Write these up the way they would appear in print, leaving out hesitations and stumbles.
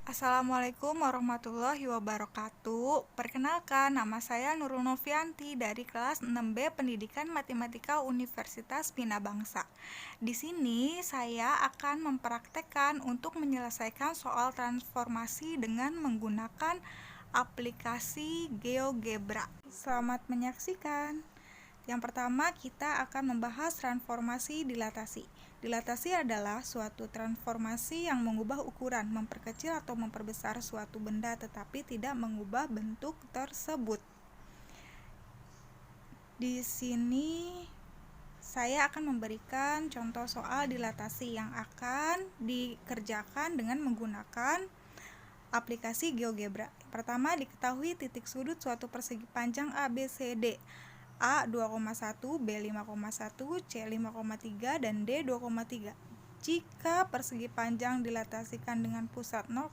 Assalamualaikum warahmatullahi wabarakatuh. Perkenalkan, nama saya Nurul Novianti dari kelas 6B Pendidikan Matematika Universitas Bina Bangsa. Di sini saya akan mempraktekkan untuk menyelesaikan soal transformasi dengan menggunakan aplikasi GeoGebra. Selamat menyaksikan. Yang pertama, kita akan membahas transformasi dilatasi. Dilatasi adalah suatu transformasi yang mengubah ukuran, memperkecil atau memperbesar suatu benda tetapi tidak mengubah bentuk tersebut. Di sini saya akan memberikan contoh soal dilatasi yang akan dikerjakan dengan menggunakan aplikasi GeoGebra. Pertama, diketahui titik sudut suatu persegi panjang ABCD. A 2,1, B 5,1, C 5,3, dan D 2,3. Jika persegi panjang dilatasikan dengan pusat 0,0,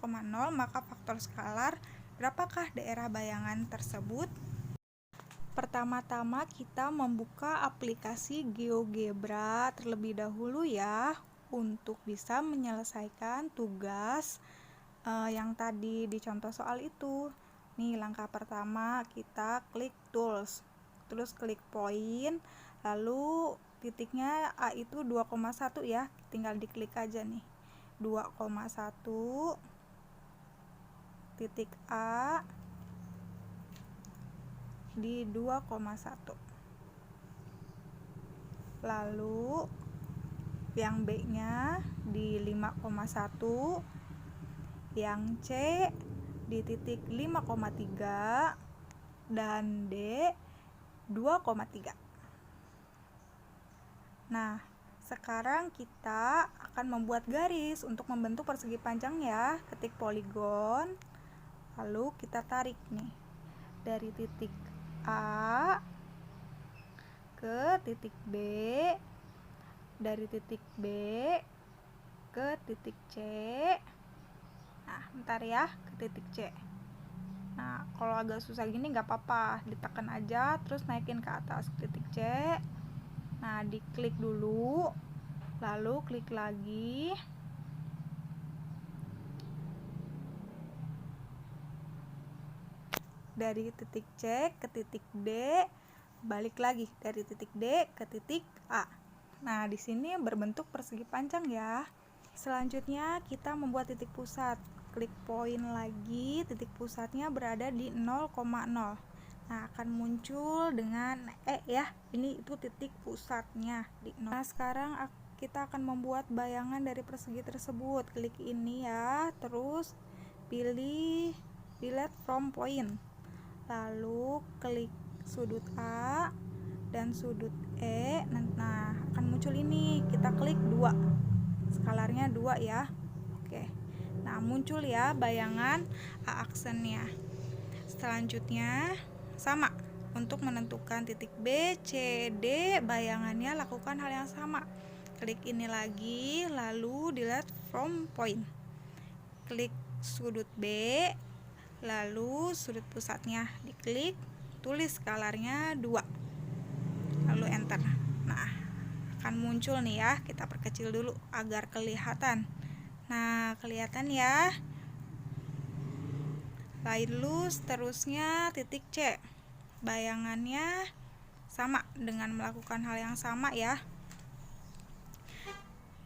maka faktor skalar berapakah daerah bayangan tersebut? Pertama-tama kita membuka aplikasi GeoGebra terlebih dahulu ya, untuk bisa menyelesaikan tugas yang tadi di contoh soal itu. Nih, langkah pertama kita klik tools, terus klik point, lalu titiknya A itu 2,1 ya, tinggal diklik aja nih, 2,1 titik A di 2,1. Lalu yang B nya di 5,1, yang C di titik 5,3, dan D 2,3. Nah, sekarang kita akan membuat garis untuk membentuk persegi panjang ya. Ketik poligon, lalu kita tarik nih dari titik A ke titik B, dari titik B ke titik C. Nah, bentar ya, ke titik C. Nah, kalau agak susah gini nggak apa-apa, ditekan aja terus naikin ke atas titik C. Nah, diklik dulu, lalu klik lagi, dari titik C ke titik D, balik lagi dari titik D ke titik A. Nah, di sini berbentuk persegi panjang ya. Selanjutnya kita membuat titik pusat. Klik point lagi, titik pusatnya berada di 0,0. Nah, akan muncul dengan ya, ini itu titik pusatnya di 0. Nah, sekarang kita akan membuat bayangan dari persegi tersebut. Klik ini ya, terus pilih delete from point, lalu klik sudut A dan sudut E. Nah, akan muncul ini, kita klik 2, skalarnya 2 ya. Oke, nah muncul ya bayangan A aksennya. Selanjutnya sama, untuk menentukan titik B, C, D, bayangannya lakukan hal yang sama. Klik ini lagi, lalu delete from point, klik sudut B, lalu sudut pusatnya diklik, tulis skalarnya 2, lalu enter. Nah, akan muncul nih ya, kita perkecil dulu agar kelihatan. Nah, kelihatan ya. Lalu seterusnya titik C, bayangannya sama dengan melakukan hal yang sama ya.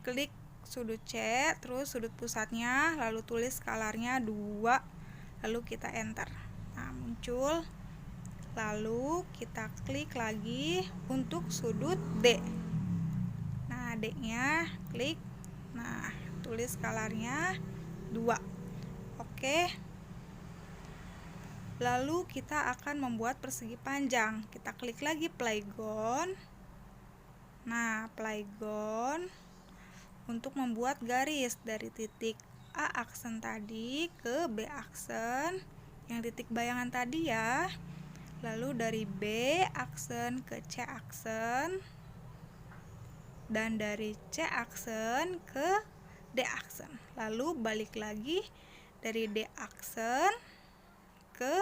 Klik sudut C, terus sudut pusatnya, lalu tulis skalarnya 2, lalu kita enter. Nah, muncul. Lalu kita klik lagi untuk sudut D. Nah, D-nya klik. Nah, tulis skalarnya 2. Oke. Lalu kita akan membuat persegi panjang. Kita klik lagi playground. Nah, playground untuk membuat garis dari titik A aksen tadi ke B aksen, yang titik bayangan tadi ya. Lalu dari B aksen ke C aksen, dan dari C aksen ke D aksen. Lalu balik lagi dari D aksen ke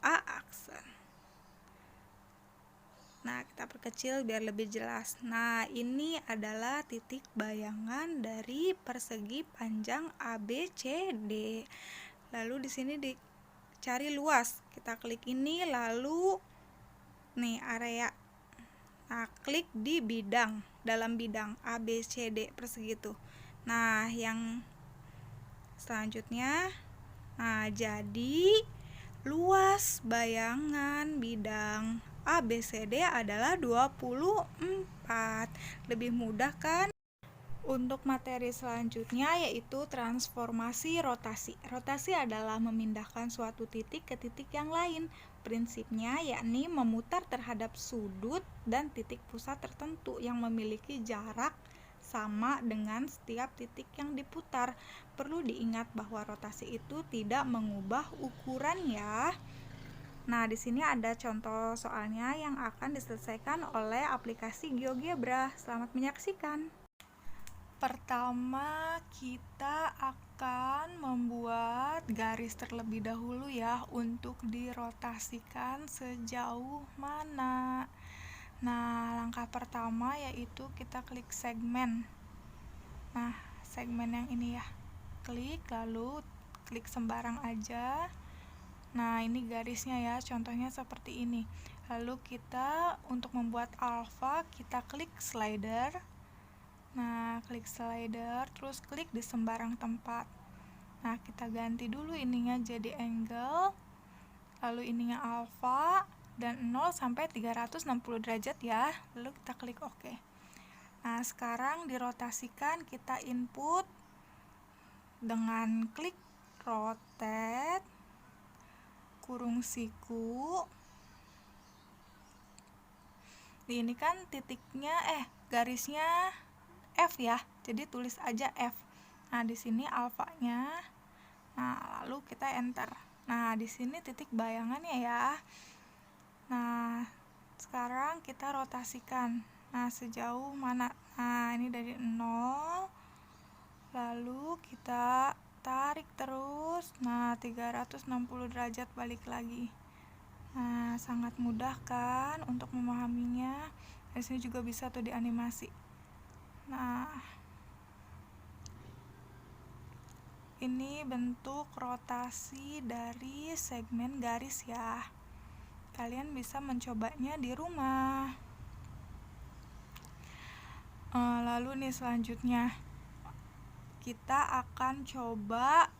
A aksen. Nah, kita perkecil biar lebih jelas. Nah, ini adalah titik bayangan dari persegi panjang ABCD. Lalu di sini dicari luas, kita klik ini, lalu nih area. Nah, klik di bidang, dalam bidang A, B, C, D persegi itu. Nah, yang selanjutnya, nah jadi luas bayangan bidang A, B, C, D adalah 24. Lebih mudah kan? Untuk materi selanjutnya yaitu transformasi rotasi. Rotasi adalah memindahkan suatu titik ke titik yang lain. Prinsipnya yakni memutar terhadap sudut dan titik pusat tertentu yang memiliki jarak sama dengan setiap titik yang diputar. Perlu diingat bahwa rotasi itu tidak mengubah ukuran ya. Nah, di sini ada contoh soalnya yang akan diselesaikan oleh aplikasi GeoGebra. Selamat menyaksikan. Pertama, kita akan membuat garis terlebih dahulu ya untuk dirotasikan sejauh mana. Nah, langkah pertama yaitu kita klik segmen. Nah, segmen yang ini ya. Klik, lalu klik sembarang aja. Nah, ini garisnya ya, contohnya seperti ini. Lalu kita untuk membuat alfa, kita klik slider. Nah, klik slider, terus klik di sembarang tempat. Nah, kita ganti dulu ininya jadi angle, lalu ininya alpha, dan 0 sampai 360 derajat ya. Lalu kita klik OK. Nah, sekarang dirotasikan, kita input dengan klik rotate, kurung siku. Ini kan titiknya, garisnya F ya, jadi tulis aja F. Nah, di sini alfanya. Nah, lalu kita enter. Nah, di sini titik bayangannya ya. Nah, sekarang kita rotasikan. Nah, sejauh mana? Nah, ini dari 0. Lalu kita tarik terus. Nah, 360 derajat balik lagi. Nah, sangat mudah kan untuk memahaminya. Di sini juga bisa tuh dianimasi. Nah, ini bentuk rotasi dari segmen garis ya. Kalian bisa mencobanya di rumah. Lalu nih selanjutnya, kita akan coba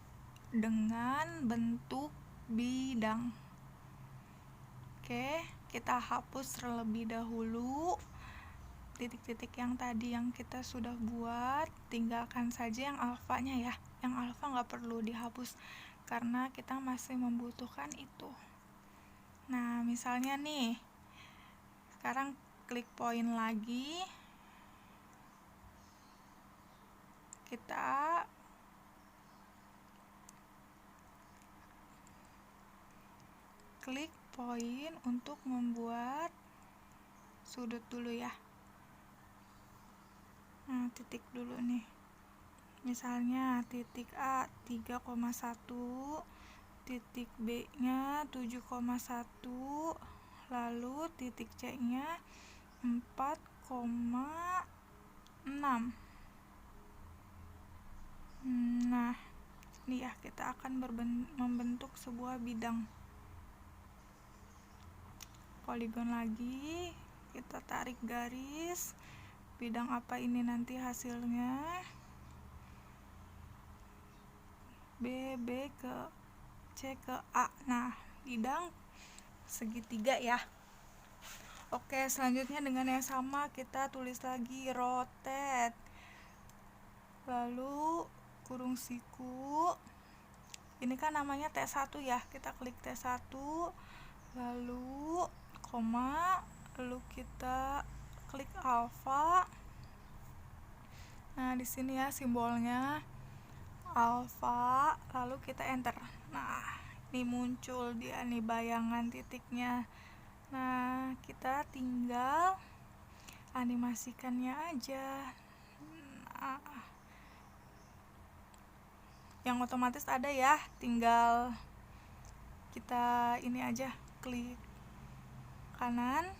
dengan bentuk bidang. Oke, kita hapus terlebih dahulu titik-titik yang tadi yang kita sudah buat, tinggalkan saja yang alfanya ya. Yang alfa nggak perlu dihapus karena kita masih membutuhkan itu. Nah, misalnya nih, sekarang klik poin lagi, kita klik poin untuk membuat sudut dulu ya. Nah, titik dulu nih. Misalnya titik A 3,1, titik B nya 7,1, lalu titik C nya 4,6. Nah, ini ya, kita akan membentuk sebuah bidang. Poligon lagi, kita tarik garis. Bidang apa ini nanti hasilnya? B ke C ke A. Nah, bidang segitiga ya. Oke, selanjutnya dengan yang sama kita tulis lagi rotate. Lalu kurung siku. Ini kan namanya T1 ya. Kita klik T1, lalu koma, lalu kita klik alfa. Nah, di sini ya simbolnya alfa, lalu kita enter. Nah, ini muncul dia nih bayangan titiknya. Nah, kita tinggal animasikannya aja. Nah, yang otomatis ada ya, tinggal kita ini aja, klik kanan.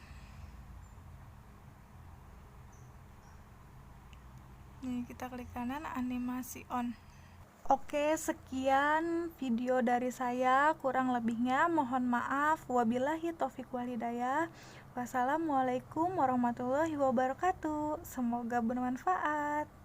Nih, kita klik kanan, animasi on. Oke, sekian video dari saya, kurang lebihnya mohon maaf. Wabillahi taufiq walhidayah. Wassalamualaikum warahmatullahi wabarakatuh. Semoga bermanfaat.